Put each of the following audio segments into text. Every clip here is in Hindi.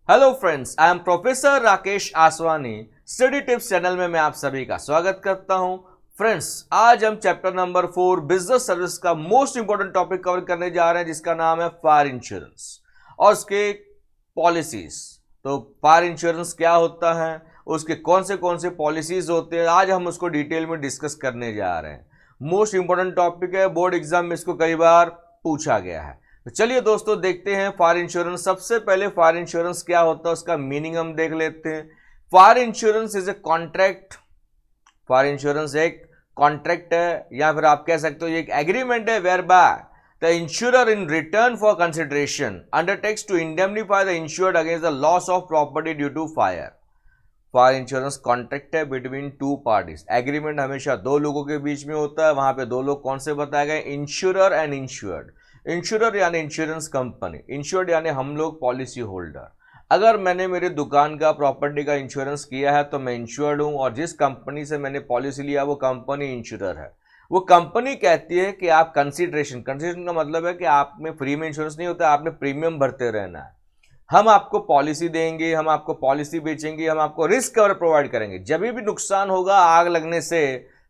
Hello friends, I am professor Rakesh Aswani. Study tips channel में मैं आप सभी का स्वागत करता हूं। फ्रेंड्स, आज हम चैप्टर नंबर 4 बिजनेस सर्विस का मोस्ट इंपॉर्टेंट टॉपिक कवर करने जा रहे हैं, जिसका नाम है फायर इंश्योरेंस और उसके पॉलिसीज। तो फायर इंश्योरेंस क्या होता है, उसके कौन से पॉलिसीज होते हैं, आज हम उसको डिटेल में डिस्कस करने जा रहे हैं। मोस्ट इंपॉर्टेंट टॉपिक है, बोर्ड एग्जाम में इसको कई बार पूछा गया है। तो चलिए दोस्तों, देखते हैं फायर इंश्योरेंस। सबसे पहले फायर इंश्योरेंस क्या होता है उसका मीनिंग हम देख लेते हैं। Fire insurance is a contract. Fire insurance एक कॉन्ट्रैक्ट है, या फिर आप कह सकते हो ये एक एग्रीमेंट है whereby the insurer in return for consideration undertakes to indemnify the insured against the loss of property due to fire. Fire insurance contract है बिटवीन टू पार्टीज। एग्रीमेंट हमेशा दो लोगों के बीच में होता है। वहां पे दो लोग कौन से बताए गए? Insurer and insured. इंश्योरर यानी इंश्योरेंस कंपनी, इंश्योर्ड यानी हम लोग पॉलिसी होल्डर। अगर मैंने मेरी दुकान का प्रॉपर्टी का इंश्योरेंस किया है तो मैं इंश्योर्ड हूं, और जिस कंपनी से मैंने पॉलिसी लिया वो कंपनी इंश्योरर है। वो कंपनी कहती है कि आप कंसिडरेशन का मतलब है कि आप में फ्री में इंश्योरेंस नहीं होता, आपने प्रीमियम भरते रहना है। हम आपको पॉलिसी देंगे, हम आपको पॉलिसी बेचेंगे, हम आपको रिस्क कवर प्रोवाइड करेंगे। जब भी नुकसान होगा आग लगने से,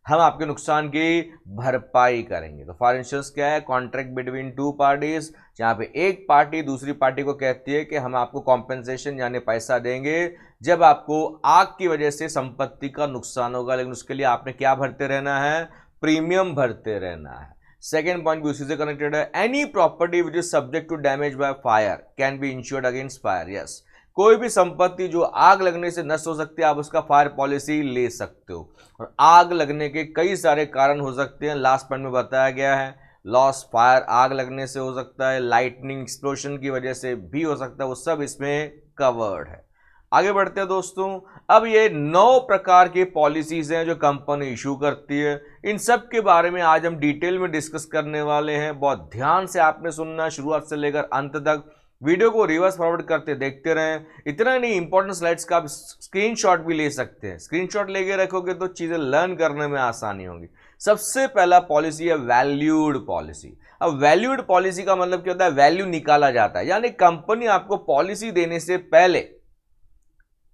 हम आपके नुकसान की भरपाई करेंगे। तो फायर इंश्योरेंस क्या है? कॉन्ट्रैक्ट बिटवीन टू पार्टीज, जहां पे एक पार्टी दूसरी पार्टी को कहती है कि हम आपको कॉम्पेंसेशन यानी पैसा देंगे जब आपको आग की वजह से संपत्ति का नुकसान होगा, लेकिन उसके लिए आपने क्या भरते रहना है? प्रीमियम भरते रहना है। सेकेंड पॉइंट भी उसी से कनेक्टेड है। Any property which is subject to damage by fire can be insured against fire. Yes, कोई भी संपत्ति जो आग लगने से नष्ट हो सकती है, आप उसका फायर पॉलिसी ले सकते हो। और आग लगने के कई सारे कारण हो सकते हैं, लास्ट पॉइंट में बताया गया है। लॉस फायर आग लगने से हो सकता है, लाइटनिंग एक्सप्लोजन की वजह से भी हो सकता है, वो सब इसमें कवर्ड है। आगे बढ़ते हैं दोस्तों। अब ये 9 प्रकार की पॉलिसीज हैं जो कंपनी इशू करती है। इन सब के बारे में आज हम डिटेल में डिस्कस करने वाले हैं। बहुत ध्यान से आपने सुनना, शुरुआत से लेकर अंत तक। वीडियो को रिवर्स फॉरवर्ड करते देखते रहें। इतना नहीं, इंपॉर्टेंट स्लाइड्स का आप स्क्रीनशॉट भी ले सकते हैं। स्क्रीनशॉट लेके रखोगे तो चीजें लर्न करने में आसानी होगी। सबसे पहला पॉलिसी है वैल्यूड पॉलिसी। अब वैल्यूड पॉलिसी का मतलब क्या होता है? वैल्यू निकाला जाता है, यानी कंपनी आपको पॉलिसी देने से पहले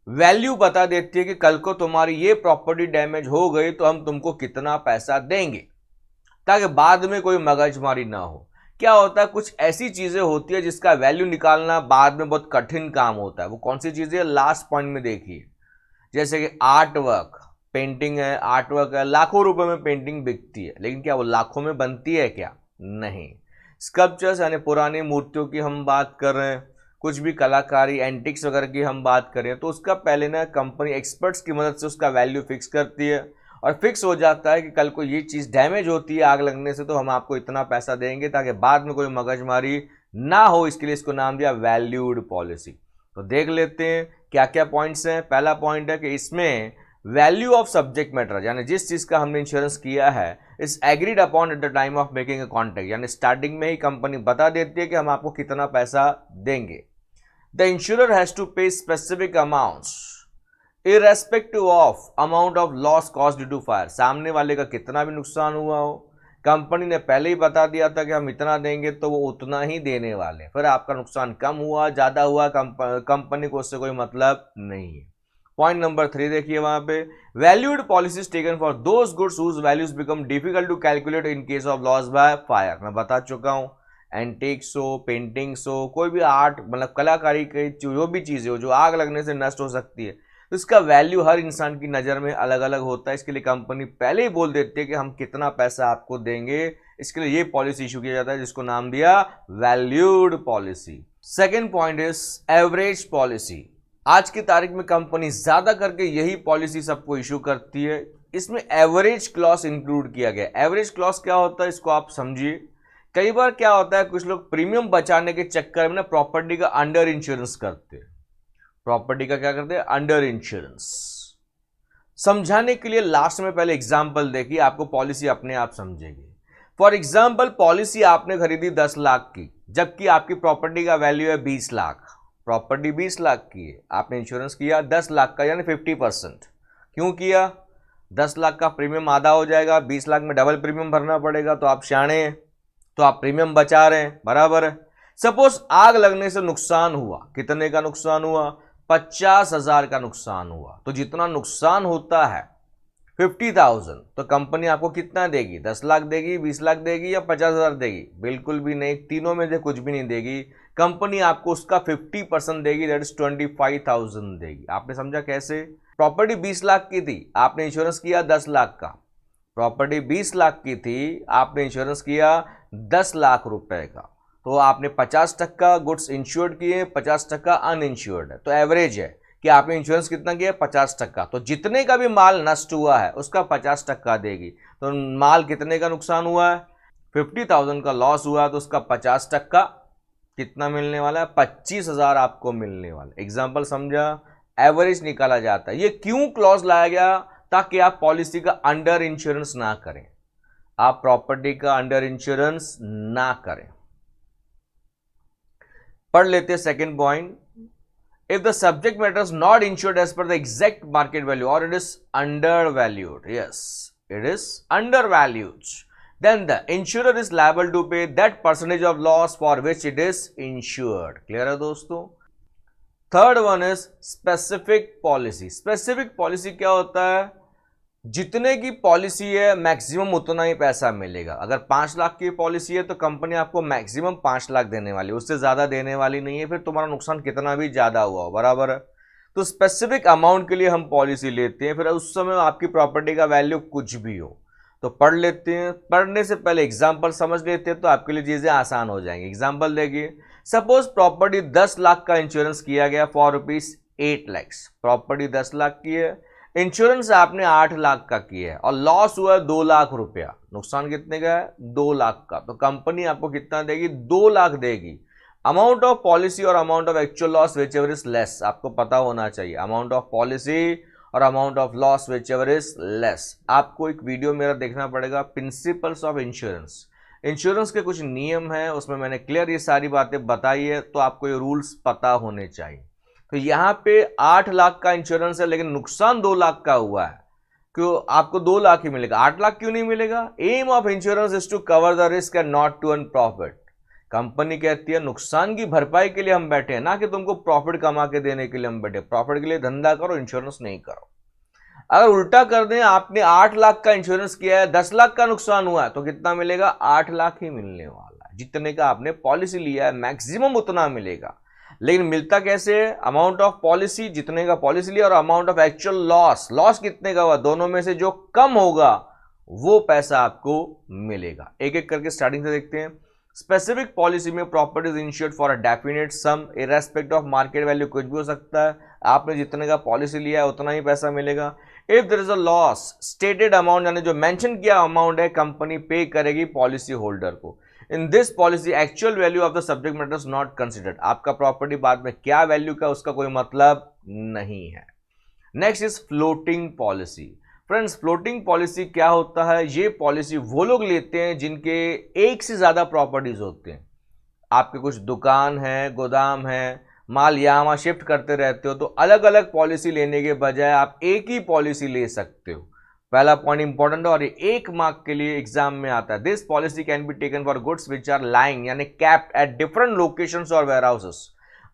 वैल्यू बता देती है कि कल को तुम्हारी ये प्रॉपर्टी डैमेज हो गई तो हम तुमको कितना पैसा देंगे, ताकि बाद में कोई मगजमारी ना हो। क्या होता है, कुछ ऐसी चीजें होती है जिसका वैल्यू निकालना बाद में बहुत कठिन काम होता है। वो कौन सी चीजें? लास्ट पॉइंट में देखिए, जैसे कि आर्ट वर्क, पेंटिंग है, आर्ट वर्क है, लाखों रुपए में पेंटिंग बिकती है, लेकिन क्या वो लाखों में बनती है? क्या नहीं। स्कल्पचर्स यानी पुरानी मूर्तियों की हम बात कर रहे हैं, कुछ भी कलाकारी एंटिक्स वगैरह की हम बात करें, तो उसका पहले ना कंपनी एक्सपर्ट्स की मदद से उसका वैल्यू फिक्स करती है, और फिक्स हो जाता है कि कल को ये चीज़ डैमेज होती है आग लगने से तो हम आपको इतना पैसा देंगे, ताकि बाद में कोई मगजमारी ना हो। इसके लिए इसको नाम दिया वैल्यूड पॉलिसी। तो देख लेते हैं क्या क्या पॉइंट्स हैं। पहला पॉइंट है कि इसमें वैल्यू ऑफ सब्जेक्ट मैटर, यानी जिस चीज़ का हमने इंश्योरेंस किया है, is agreed upon at the time of making a contract, यानी स्टार्टिंग में ही कंपनी बता देती है कि हम आपको कितना पैसा देंगे। The insurer has to pay specific amounts irrespective of amount of loss caused due to fire। सामने वाले का कितना भी नुकसान हुआ हो, कंपनी ने पहले ही बता दिया था कि हम इतना देंगे, तो वो उतना ही देने वाले। फिर आपका नुकसान कम हुआ ज़्यादा हुआ, कंपनी को उससे कोई मतलब नहीं है। पॉइंट नंबर 3 देखिए वहां पे, valued policies taken for those goods whose values become difficult to calculate in case of loss by fire. मैं बता चुका हूं, एंटिक्स हो, पेंटिंग्स हो, कोई भी आर्ट मतलब कलाकारी की जो भी चीज़ें हो जो आग लगने से नष्ट हो सकती है, तो इसका वैल्यू हर इंसान की नज़र में अलग अलग होता है। इसके लिए कंपनी पहले ही बोल देती है कि हम कितना पैसा आपको देंगे। इसके लिए ये पॉलिसी इशू किया जाता है, जिसको नाम दिया valued policy. Second point is average policy. आज की तारीख में कंपनी ज़्यादा करके यही पॉलिसी सबको इशू करती है। इसमें एवरेज क्लॉज इंक्लूड किया गया। एवरेज क्लॉज क्या होता है, इसको आप समझिए। कई बार क्या होता है, कुछ लोग प्रीमियम बचाने के चक्कर में ना प्रॉपर्टी का अंडर इंश्योरेंस करते हैं। प्रॉपर्टी का क्या करते हैं? Under insurance. समझाने के लिए लास्ट में पहले एग्जांपल देखिए, आपको पॉलिसी अपने आप समझेगी। फॉर एग्जांपल, पॉलिसी आपने खरीदी 10 लाख की, जबकि आपकी प्रॉपर्टी का वैल्यू है 20 लाख। प्रॉपर्टी 20 लाख की है, आपने इंश्योरेंस किया 10 लाख का, यानी 50%। क्यों किया? 10 लाख का प्रीमियम आधा हो जाएगा, 20 लाख में डबल प्रीमियम भरना पड़ेगा, तो आप शाणे हैं, तो आप प्रीमियम बचा रहे हैं, बराबर है। सपोज आग लगने से नुकसान हुआ, कितने का नुकसान हुआ? 50,000 का नुकसान हुआ। तो जितना नुकसान होता है 50,000, तो कंपनी आपको कितना देगी? 10 लाख देगी, 20 लाख देगी या 50,000 देगी? बिल्कुल भी नहीं, तीनों में से कुछ भी नहीं देगी। कंपनी आपको उसका 50% देगी, दैट इज 25,000 देगी। आपने समझा कैसे? प्रॉपर्टी 20 लाख की थी, आपने इंश्योरेंस किया 10 लाख का। प्रॉपर्टी 20 लाख की थी, आपने इंश्योरेंस किया 10 लाख रुपए का, तो आपने 50% गुड्स इंश्योर्ड किए, 50% अनइंश्योर्ड है। तो एवरेज है कि आपने इंश्योरेंस कितना किया? 50%। तो जितने का भी माल नष्ट हुआ है उसका 50% देगी। तो माल कितने का नुकसान हुआ है? 50,000 का लॉस हुआ, तो उसका 50% कितना मिलने वाला है? 25,000 आपको मिलने वाला। एग्जाम्पल समझा? एवरेज निकाला जाता है। ये क्यों क्लॉज लाया गया? ताकि आप पॉलिसी का अंडर इंश्योरेंस ना करें, आप प्रॉपर्टी का अंडर इंश्योरेंस ना करें। पढ़ लेते second point. If the subject matter is not insured as per the exact market value और it is undervalued, yes it is undervalued, then the insurer is liable to pay that percentage of loss for which it is insured. Clear है दोस्तों? Third one is specific policy. Specific policy क्या होता है? जितने की पॉलिसी है मैक्सिमम उतना ही पैसा मिलेगा। अगर 5 लाख की पॉलिसी है तो कंपनी आपको मैक्सिमम 5 लाख देने वाली है, उससे ज्यादा देने वाली नहीं है, फिर तुम्हारा नुकसान कितना भी ज्यादा हुआ हो, बराबर है। तो स्पेसिफिक अमाउंट के लिए हम पॉलिसी लेते हैं, फिर उस समय आपकी प्रॉपर्टी का वैल्यू कुछ भी हो। तो पढ़ लेते हैं। पढ़ने से पहले एग्जाम्पल समझ लेते हैं तो आपके लिए चीजें आसान हो जाएंगी। एग्जाम्पल देखिए, सपोज प्रॉपर्टी 10 लाख का इंश्योरेंस किया गया फॉर ₹8 लाख। प्रॉपर्टी 10 लाख की है, इंश्योरेंस आपने 8 लाख का किया है और लॉस हुआ है 2 लाख रुपया। नुकसान कितने का है? 2 लाख का। तो कंपनी आपको कितना देगी? 2 लाख देगी। अमाउंट ऑफ पॉलिसी और amount of actual loss which ever is less, आपको पता होना चाहिए। अमाउंट ऑफ पॉलिसी और amount of loss which ever is less. आपको एक वीडियो मेरा देखना पड़ेगा, प्रिंसिपल्स ऑफ इंश्योरेंस। इंश्योरेंस के कुछ नियम हैं, उसमें मैंने क्लियर ये सारी बातें बताई है, तो आपको ये रूल्स पता होने चाहिए। तो यहाँ पे 8 लाख का इंश्योरेंस है लेकिन नुकसान 2 लाख का हुआ है, क्यों? आपको 2 लाख ही मिलेगा, 8 लाख क्यों नहीं मिलेगा? Aim of insurance is to cover the risk and not to earn profit. Company कहती है नुकसान की भरपाई के लिए हम बैठे हैं, ना कि तुमको प्रॉफिट कमा के देने के लिए हम बैठे। प्रॉफिट के लिए धंधा करो, इंश्योरेंस नहीं करो। अगर उल्टा कर दें, आपने 8 लाख का इंश्योरेंस किया है, 10 लाख का नुकसान हुआ है, तो कितना मिलेगा? 8 लाख ही मिलने वाला है। जितने का आपने पॉलिसी लिया है मैक्सिमम उतना मिलेगा। लेकिन मिलता कैसे है? अमाउंट ऑफ पॉलिसी, जितने का पॉलिसी लिया, और amount of actual loss, loss कितने का हुआ, दोनों में से जो कम होगा वो पैसा आपको मिलेगा। एक एक करके स्टार्टिंग से देखते हैं। स्पेसिफिक पॉलिसी में property is insured for a definite sum, irrespective of market value, कुछ भी हो सकता है। आपने जितने का पॉलिसी लिया है उतना ही पैसा मिलेगा। If there is a loss, stated amount, यानी जो मेंशन किया अमाउंट है कंपनी पे करेगी पॉलिसी होल्डर को। In this policy actual value of the subject matter is not considered. आपका प्रॉपर्टी बाद में क्या वैल्यू का उसका कोई मतलब नहीं है। Next is floating policy. Friends, floating policy क्या होता है? ये पॉलिसी वो लोग लेते हैं जिनके एक से ज्यादा प्रॉपर्टीज होते हैं। आपके कुछ दुकान है, गोदाम है, माल यहाँ वहाँ शिफ्ट करते रहते हो, तो अलग अलग पॉलिसी लेने के बजाय आप एक ही पॉलिसी ले सकते हो। पहला पॉइंट इंपॉर्टेंट है और ये 1 मार्क के लिए एग्जाम में आता है। This policy can be taken for goods which are lying, यानी कैप्ड एट डिफरेंट लोकेशंस और वेयर हाउसेस।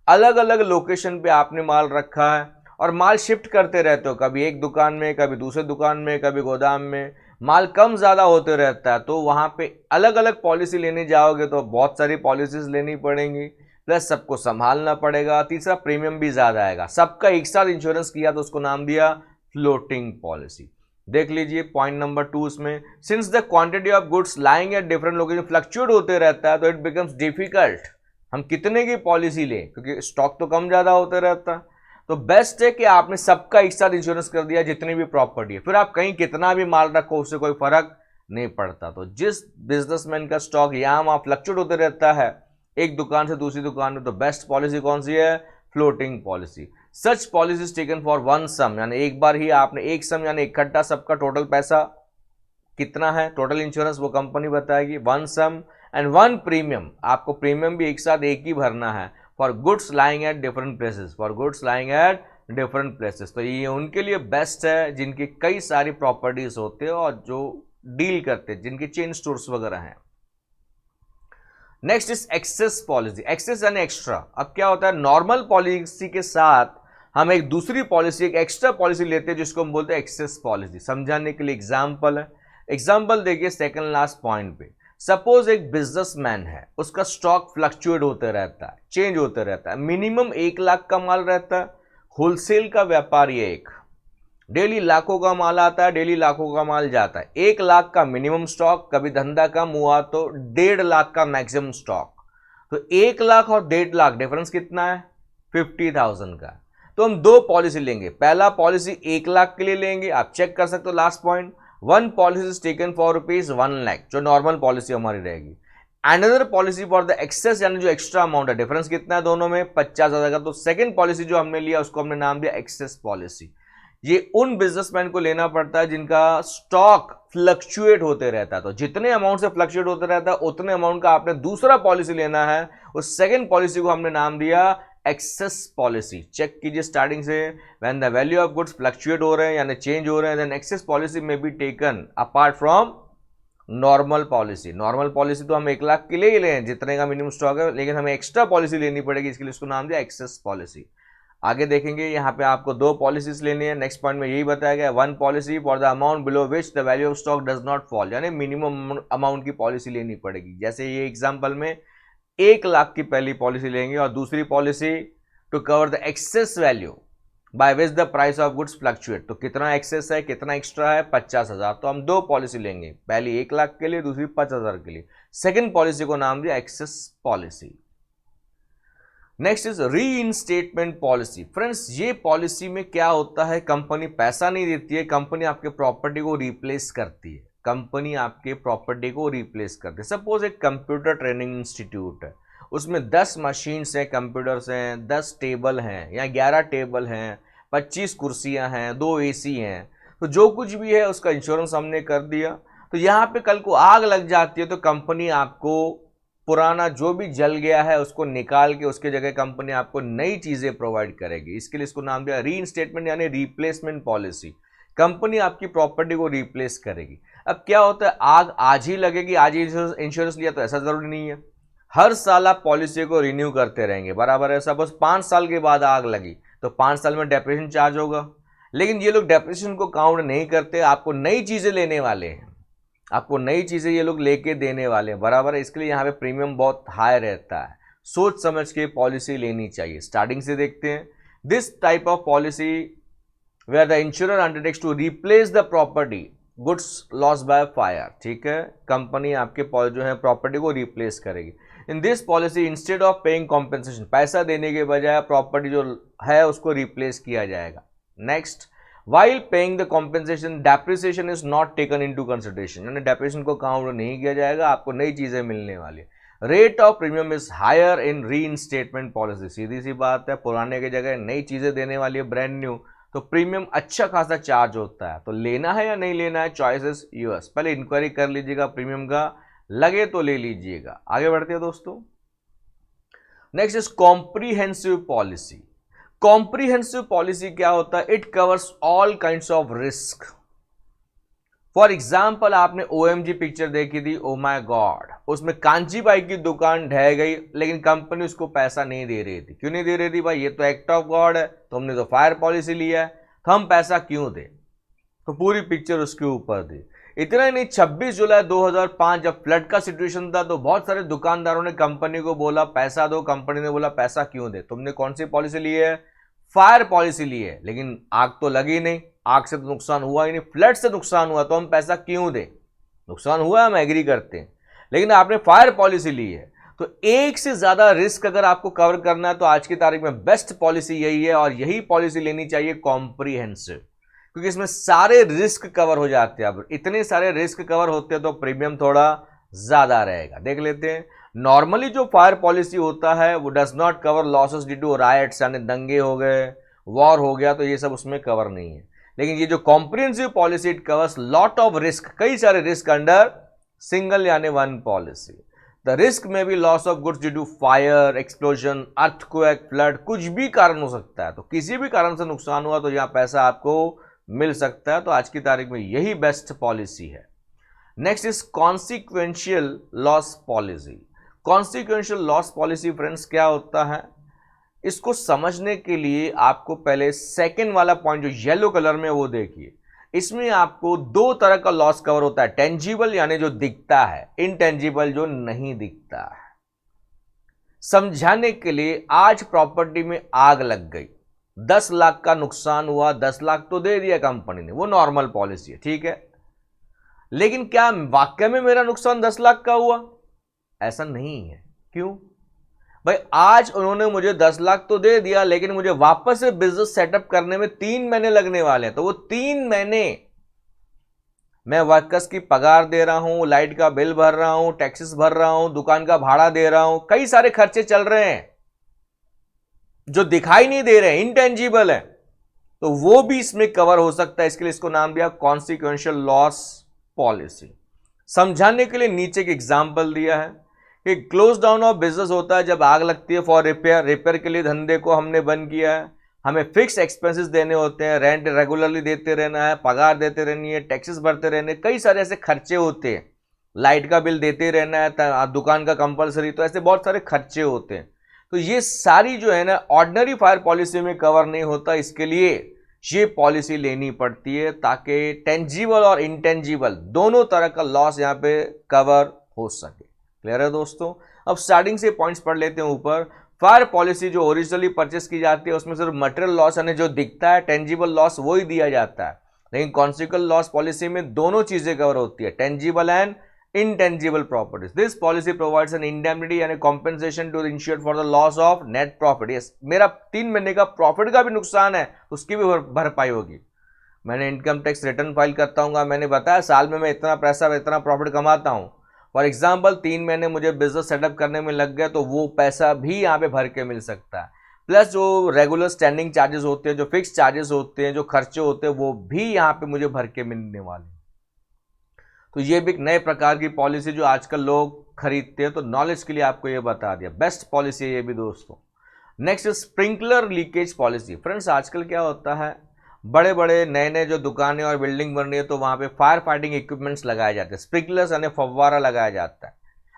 अलग अलग लोकेशन पे आपने माल रखा है और माल शिफ्ट करते रहते हो, कभी एक दुकान में, कभी दूसरे दुकान में, कभी गोदाम में। माल कम ज्यादा होते रहता है, तो वहां पे अलग अलग पॉलिसी लेने जाओगे तो बहुत सारी पॉलिसीज लेनी पड़ेंगी, प्लस सबको संभालना पड़ेगा। तीसरा, प्रीमियम भी ज्यादा आएगा। सबका एक साथ इंश्योरेंस किया तो उसको नाम दिया फ्लोटिंग पॉलिसी। देख लीजिए पॉइंट नंबर 2 इसमें, since the quantity of goods lying at different location fluctuate होते रहता है, तो इट बिकम्स डिफिकल्ट हम कितने की पॉलिसी लें, क्योंकि स्टॉक तो कम ज्यादा होते रहता है। तो बेस्ट है कि आपने सबका एक साथ इंश्योरेंस कर दिया, जितनी भी प्रॉपर्टी है, फिर आप कहीं कितना भी माल रखो उससे कोई फर्क नहीं पड़ता। तो जिस बिजनेसमैन का स्टॉक यहाँ वहां फ्लक्चुएट होते रहता है एक दुकान से दूसरी दुकान में, तो बेस्ट पॉलिसी कौन सी है? Floating policy. Such policy taken for one sum, यानी एक बार ही आपने एक सम, यानी इकट्ठा सबका टोटल पैसा कितना है, टोटल इंश्योरेंस वो कंपनी बताएगी। One sum and one premium, आपको प्रीमियम भी एक साथ एक ही भरना है। For goods lying at different places, for goods lying at different places. तो ये उनके लिए बेस्ट है जिनकी कई सारी प्रॉपर्टीज होते हैं और जो डील करते हैं, जिनके चेन स्टोर्स वगैरह हैं। Next is excess policy, excess यानी एक्स्ट्रा। अब क्या होता है, नॉर्मल पॉलिसी के साथ हम एक दूसरी पॉलिसी, एक एक्स्ट्रा पॉलिसी लेते हैं जिसको हम बोलते हैं एक्सेस पॉलिसी। समझाने के लिए एग्जांपल है, एग्जांपल देखिए सेकंड लास्ट पॉइंट पे। सपोज एक बिजनेसमैन है, उसका स्टॉक फ्लक्चुएट होते रहता है, चेंज होते रहता है, मिनिमम 1 लाख का माल रहता है। होलसेल का व्यापारी है एक, डेली लाखों का माल आता है, डेली लाखों का माल जाता है। 1 लाख का मिनिमम स्टॉक, कभी धंधा कम हुआ तो 1.5 लाख का मैक्सिमम स्टॉक। तो 1 लाख और 1.5 लाख डिफरेंस कितना है, 50,000 का। तो हम दो पॉलिसी लेंगे, पहला पॉलिसी 1 लाख के लिए लेंगे, आप चेक कर सकते हो last point. One policy is taken for ₹1,00,000 जो नॉर्मल पॉलिसी हमारी रहेगी। Another policy for the excess यानी जो एक्स्ट्रा अमाउंट है, डिफरेंस कितना है दोनों में, 50,000 का। तो सेकंड पॉलिसी जो हमने लिया उसको हमने नाम दिया एक्सेस पॉलिसी। ये उन बिजनेसमैन को लेना पड़ता है जिनका स्टॉक फ्लक्चुएट होते रहता है। तो जितने अमाउंट से फ्लक्चुएट होते रहता है उतने अमाउंट का आपने दूसरा पॉलिसी लेना है। उस सेकंड पॉलिसी को हमने नाम दिया एक्सेस पॉलिसी। चेक कीजिए स्टार्टिंग से, when the value of goods fluctuate हो रहे हैं यानी चेंज हो रहे हैं, देन एक्सेस पॉलिसी में be taken apart from normal policy. Normal policy तो हम 1 लाख के लिए ही लें जितने का मिनिमम स्टॉक है, लेकिन हमें एक्स्ट्रा पॉलिसी लेनी पड़ेगी, इसके लिए इसको नाम दिया एक्सेस पॉलिसी। आगे देखेंगे, यहाँ पे आपको दो पॉलिसीज लेनी है। नेक्स्ट पॉइंट में यही बताया गया, one policy for the amount below which the value of stock does not fall, यानी मिनिमम अमाउंट की पॉलिसी लेनी पड़ेगी। जैसे ये एग्जांपल में 1 लाख की पहली पॉलिसी लेंगे और दूसरी policy to cover the excess value by which the price of goods fluctuate. तो कितना एक्सेस है, कितना एक्स्ट्रा है, 50,000। तो हम दो पॉलिसी लेंगे, पहली 1 लाख के लिए, दूसरी 50,000 के लिए। सेकेंड पॉलिसी को नाम दिया excess policy. Next is reinstatement policy. Friends, ये पॉलिसी में क्या होता है, कंपनी पैसा नहीं देती है, कंपनी आपके प्रॉपर्टी को रिप्लेस करती है। कंपनी आपके प्रॉपर्टी को रिप्लेस करती है। सपोज एक कंप्यूटर ट्रेनिंग इंस्टीट्यूट है, उसमें 10 मशीन्स हैं, कंप्यूटर्स हैं, 10 टेबल हैं या 11 टेबल हैं, 25 कुर्सियां हैं, 2 एसी हैं। तो जो कुछ भी है उसका इंश्योरेंस हमने कर दिया। तो यहाँ पे कल को आग लग जाती है तो कंपनी आपको पुराना जो भी जल गया है उसको निकाल के उसके जगह कंपनी आपको नई चीजें प्रोवाइड करेगी। इसके लिए इसको नाम दिया रीइंस्टेटमेंट यानी रिप्लेसमेंट पॉलिसी। कंपनी आपकी प्रॉपर्टी को रिप्लेस करेगी। अब क्या होता है, आग आज ही लगेगी, आज ही इंश्योरेंस लिया तो ऐसा जरूरी नहीं है। हर साल आप पॉलिसी को रिन्यू करते रहेंगे, बराबर है। सपोज 5 साल के बाद आग लगी तो 5 साल में डेप्रेशन चार्ज होगा, लेकिन ये लोग डेप्रेशन को काउंट नहीं करते, आपको नई चीजें लेने वाले हैं, आपको नई चीजें ये लोग लेके देने वाले हैं, बराबर है। इसके लिए यहाँ पे प्रीमियम बहुत हाई रहता है। सोच समझ के पॉलिसी लेनी चाहिए। स्टार्टिंग से देखते हैं, this type of policy where the insurer undertakes to replace the property goods loss by fire. ठीक है, कंपनी आपके जो है प्रॉपर्टी को रिप्लेस करेगी। In this policy instead of paying compensation, पैसा देने के बजाय प्रॉपर्टी जो है उसको रिप्लेस किया जाएगा। Next, while paying the compensation depreciation is not taken into consideration, यानी डेप्रिसिएशन को काउंट नहीं किया जाएगा, आपको नई चीजें मिलने वाली है। Rate of premium is higher in reinstatement policy. सीधी सी बात है, पुराने की जगह नई चीजें देने वाली है, ब्रांड न्यू, तो प्रीमियम अच्छा खासा चार्ज होता है। तो लेना है या नहीं लेना है, चॉइस इज योर्स। पहले इंक्वायरी कर लीजिएगा प्रीमियम का, लगे तो ले लीजिएगा। आगे बढ़ते हैं दोस्तों। Next is comprehensive policy. Comprehensive policy क्या होता है, it covers all kinds of risk. For example, आपने OMG पिक्चर देखी थी, ओ माय गॉड, उसमें कांची बाई की दुकान ढह गई, लेकिन कंपनी उसको पैसा नहीं दे रही थी। क्यों नहीं दे रही थी भाई, ये तो एक्ट ऑफ गॉड है, तो हमने तो फायर पॉलिसी लिया है, तो हम पैसा क्यों दे। तो पूरी पिक्चर उसके ऊपर दी। इतना ही नहीं, 26 जुलाई 2005 जब फ्लड का सिचुएशन था तो बहुत सारे दुकानदारों ने कंपनी को बोला पैसा दो, कंपनी ने बोला पैसा क्यों दे। तुमने कौन सी पॉलिसी ली है, फायर पॉलिसी ली है, लेकिन आग तो लगी नहीं, आग से तो नुकसान हुआ ही नहीं, फ्लड से नुकसान हुआ, तो हम पैसा क्यों दे। नुकसान हुआ हम एग्री करते हैं, लेकिन आपने फायर पॉलिसी ली है। तो एक से ज्यादा रिस्क अगर आपको कवर करना है तो आज की तारीख में बेस्ट पॉलिसी यही है, और यही पॉलिसी लेनी चाहिए कॉम्प्रीहेंसिव, क्योंकि इसमें सारे रिस्क कवर हो जाते हैं। अब इतने सारे रिस्क कवर होते हैं तो प्रीमियम थोड़ा ज्यादा रहेगा। देख लेते हैं, नॉर्मली जो फायर पॉलिसी होता है वो does not cover losses due to riots, यानी दंगे हो गए, वॉर हो गया, तो ये सब उसमें कवर नहीं है। लेकिन ये जो comprehensive policy, it covers lot of risk, कई सारे रिस्क अंडर सिंगल यानी वन पॉलिसी। द रिस्क में भी loss of goods due to fire, explosion, earthquake, flood, कुछ भी कारण हो सकता है। तो किसी भी कारण से नुकसान हुआ तो यहाँ पैसा आपको मिल सकता है। तो आज की तारीख में यही बेस्ट पॉलिसी है। Next is consequential loss policy. Consequential loss policy friends क्या होता है, इसको समझने के लिए आपको पहले सेकंड वाला पॉइंट जो येलो कलर में वो देखिए। इसमें आपको दो तरह का लॉस कवर होता है, टेंजिबल यानी जो दिखता है, इनटेंजिबल जो नहीं दिखता है। समझाने के लिए, आज प्रॉपर्टी में आग लग गई, 10 लाख का नुकसान हुआ, 10 लाख तो दे दिया कंपनी ने, वो नॉर्मल पॉलिसी है, ठीक है। लेकिन क्या वाकई में मेरा नुकसान 10 लाख का हुआ? ऐसा नहीं है। क्यों भाई? आज उन्होंने मुझे 10 लाख तो दे दिया, लेकिन मुझे वापस से बिजनेस सेटअप करने में 3 महीने लगने वाले हैं। तो वो 3 महीने मैं वर्कर्स की पगार दे रहा हूं, लाइट का बिल भर रहा हूं, टैक्सेस भर रहा हूं, दुकान का भाड़ा दे रहा हूं, कई सारे खर्चे चल रहे हैं जो दिखाई नहीं दे रहे हैं, इनटेंजिबल है। तो वो भी इसमें कवर हो सकता है। इसके लिए इसको नाम दिया कॉन्सिक्वेंशियल लॉस पॉलिसी। समझाने के लिए नीचे एक एग्जांपल दिया है कि क्लोज डाउन ऑफ बिजनेस होता है जब आग लगती है फॉर रिपेयर। रिपेयर के लिए धंधे को हमने बंद किया है, हमें फिक्स एक्सपेंसेस देने होते हैं, रेंट रेगुलरली देते रहना है, पगार देते रहनी है, टैक्सेस भरते रहने, कई सारे ऐसे खर्चे होते हैं, लाइट का बिल देते रहना है, दुकान का कंपलसरी, तो ऐसे बहुत सारे खर्चे होते हैं। तो ये सारी जो है ना ऑर्डिनरी फायर पॉलिसी में कवर नहीं होता। इसके लिए ये पॉलिसी लेनी पड़ती है ताकि टेंजिबल और इंटेंजिबल दोनों तरह का लॉस यहां पे कवर हो सके। क्लियर है दोस्तों? अब स्टार्टिंग से पॉइंट्स पढ़ लेते हैं ऊपर। फायर पॉलिसी जो ओरिजिनली परचेस की जाती है उसमें सिर्फ मटेरियल लॉस यानी जो दिखता है, टेंजिबल लॉस वो ही दिया जाता है। लेकिन कॉन्सिक्वेंशियल लॉस पॉलिसी में दोनों चीजें कवर होती है, tangible and intangible properties. This policy provides an indemnity यानी compensation to the insured for the loss of net profit. Yes, मेरा 3 महीने का प्रॉफिट का भी नुकसान है, उसकी भी भरपाई होगी। मैंने इनकम टैक्स रिटर्न फाइल करता हूँ, मैंने बताया साल में मैं इतना पैसा इतना प्रॉफिट कमाता हूँ। फॉर एग्जाम्पल 3 महीने मुझे बिजनेस सेटअप करने में लग गया, तो वो पैसा भी यहाँ पे भर के मिल सकता है। प्लस जो रेगुलर स्टैंडिंग चार्जेस होते हैं, जो फिक्स चार्जेस होते हैं, जो खर्चे होते हैं, वो भी यहाँ पे मुझे भर के मिलने वाले। तो ये भी एक नए प्रकार की पॉलिसी जो आजकल लोग खरीदते हैं। तो नॉलेज के लिए आपको ये बता दिया, बेस्ट पॉलिसी है ये भी दोस्तों। Next sprinkler leakage policy. Friends आजकल क्या होता है, बड़े बड़े नए नए जो दुकानें और बिल्डिंग बन रही है तो वहां पे फायर फाइटिंग इक्विपमेंट्स लगाए जाते हैं, स्प्रिंकलर्स यानी फव्वारा लगाया जाता है।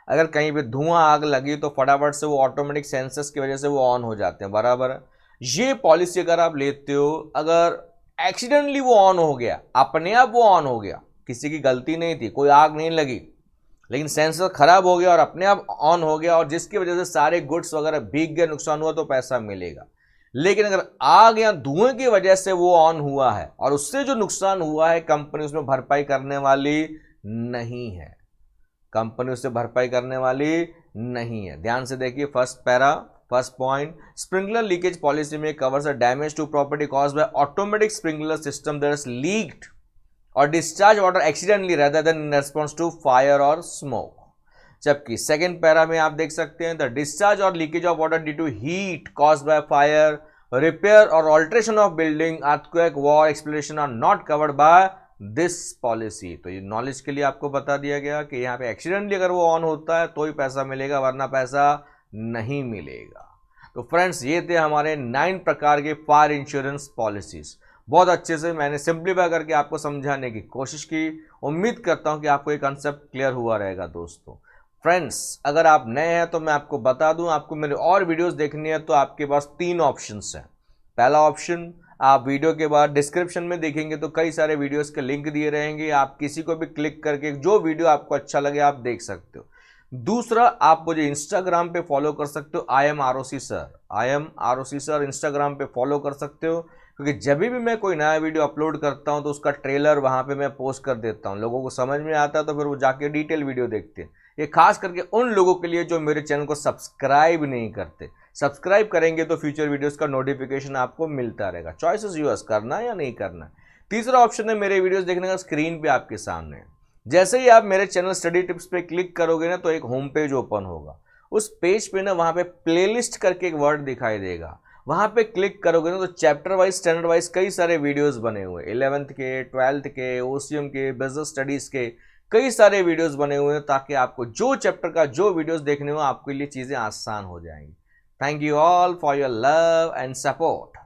अगर कहीं पे धुआं आग लगी तो फटाफट से वो ऑटोमेटिक सेंसर्स की वजह से वो ऑन हो जाते हैं, बराबर है। ये पॉलिसी अगर आप लेते हो, अगर एक्सीडेंटली वो ऑन हो गया, अपने आप वो ऑन हो गया, किसी की गलती नहीं थी, कोई आग नहीं लगी, लेकिन सेंसर खराब हो गया और अपने आप ऑन हो गया और जिसकी वजह से सारे गुड्स वगैरह भीग गए, नुकसान हुआ, तो पैसा मिलेगा। लेकिन अगर आग या धुएं की वजह से वो ऑन हुआ है और उससे जो नुकसान हुआ है, कंपनी उसमें भरपाई करने वाली नहीं है, कंपनी उससे भरपाई करने वाली नहीं है। ध्यान से देखिए first para, first point, sprinkler leakage policy में covers a damage to property caused by automatic sprinkler system that is leaked और discharge water accidentally rather than in response to fire और स्मोक। जबकि सेकेंड पैरा में आप देख सकते हैं, द डिस्चार्ज और leakage of water due to heat caused by fire, repair और alteration of building, earthquake, war, exploration are not covered by this policy. तो ये नॉलेज के लिए आपको बता दिया गया कि यहाँ पे एक्सीडेंटली अगर वो ऑन होता है तो ही पैसा मिलेगा, वरना पैसा नहीं मिलेगा। तो फ्रेंड्स ये थे हमारे 9 प्रकार के फायर इंश्योरेंस पॉलिसीज। बहुत अच्छे से मैंने सिंप्लीफाई करके आपको समझाने की कोशिश की। उम्मीद करता हूं कि आपको ये कंसेप्ट क्लियर हुआ रहेगा दोस्तों। फ्रेंड्स अगर आप नए हैं तो मैं आपको बता दूं, आपको मेरे और वीडियोस देखनी है तो आपके पास 3 ऑप्शंस हैं। पहला ऑप्शन, आप वीडियो के बाद डिस्क्रिप्शन में देखेंगे तो कई सारे वीडियोस के लिंक दिए रहेंगे, आप किसी को भी क्लिक करके जो वीडियो आपको अच्छा लगे आप देख सकते हो। दूसरा, आप मुझे इंस्टाग्राम पे फॉलो कर सकते हो, I am ROC sir Instagram पे फॉलो कर सकते हो, क्योंकि जब भी मैं कोई नया वीडियो अपलोड करता हूं तो उसका ट्रेलर वहां पे मैं पोस्ट कर देता हूं। लोगों को समझ में आता है तो फिर वो जाके डिटेल वीडियो देखते हैं। ये खास करके उन लोगों के लिए जो मेरे चैनल को सब्सक्राइब नहीं करते। सब्सक्राइब करेंगे तो फ्यूचर वीडियोस का नोटिफिकेशन आपको मिलता रहेगा। चॉइसेस यूज करना है या नहीं करना है। तीसरा ऑप्शन है मेरे वीडियोस देखने का, स्क्रीन पे आपके सामने। जैसे ही आप मेरे चैनल स्टडी टिप्स पे क्लिक करोगे ना तो एक होम पेज ओपन होगा। उस पेज पे ना वहां पे प्लेलिस्ट करके एक वर्ड दिखाई देगा, वहां पे क्लिक करोगे ना तो चैप्टर वाइज, स्टैंडर्ड वाइज कई सारे वीडियोस बने हुए, 11th के, 12th के, ओसीएम के, बिजनेस स्टडीज के कई सारे वीडियोस बने हुए हैं, ताकि आपको जो चैप्टर का जो वीडियोस देखने हो आपके लिए चीजें आसान हो जाएंगी। Thank you all for your love and support.